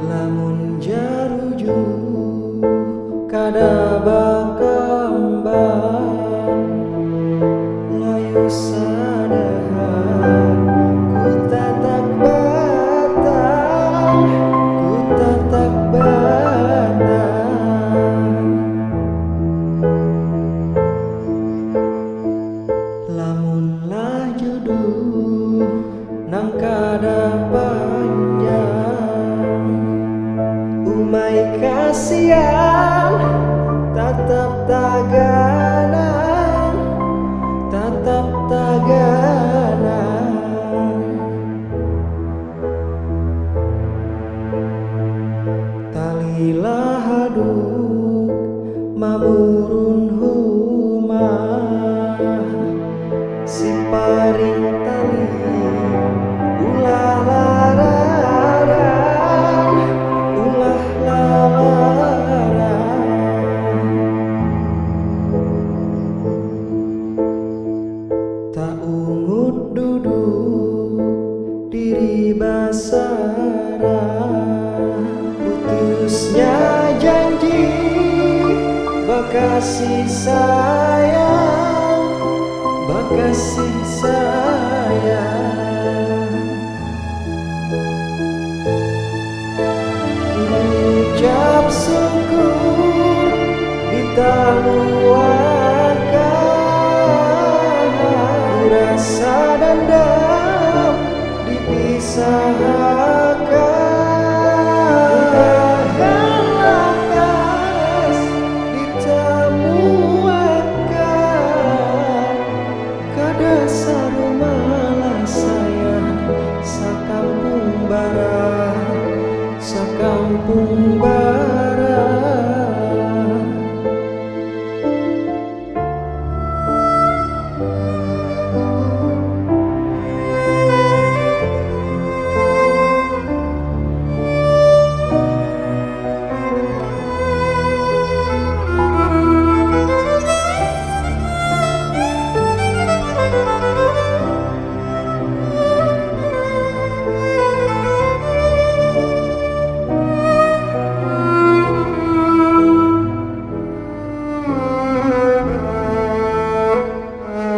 Lamun jaruju kada bakambang layu sadahan ku tatap batang, ku tatap batang. Lamun lah jodoh nang kada panjang, umay kasihan tatap taganang, tatap taganang. Talilah haduk mamurun humah, si paring tali ulah lararan, ulah lararan. Tak ungut duduk diri basarah, putusnya janji bakasih sayang, bakasih sayang. Ucap syukur ditamuakan, ku rasa dendam dipisahkan. Lakas ditamuakan, kada sarumalah sayang sakampung barat, sakampung barat.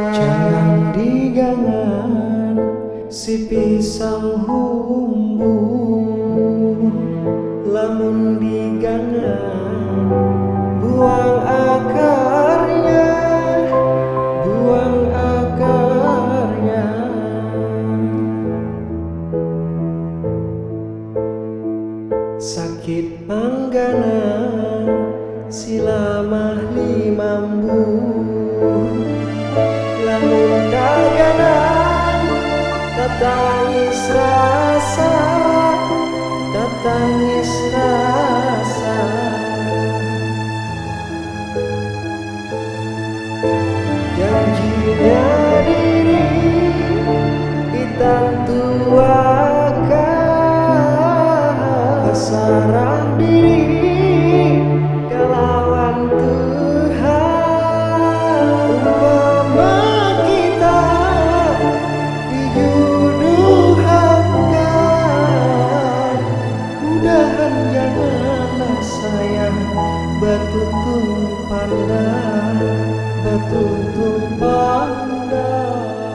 Jangan digangan si pisang humbu, lamun digangan buang akarnya, buang akarnya. Sakit mangganan silamah limambu, lamun daganan tatangis rasa, tatangis rasa. Janjinya diri ditantuakan, bersarah diri kelawan Tuhan. Umpama kita dijodohkan, mudahan janganlah sayang betutung pandang, betutung pandang.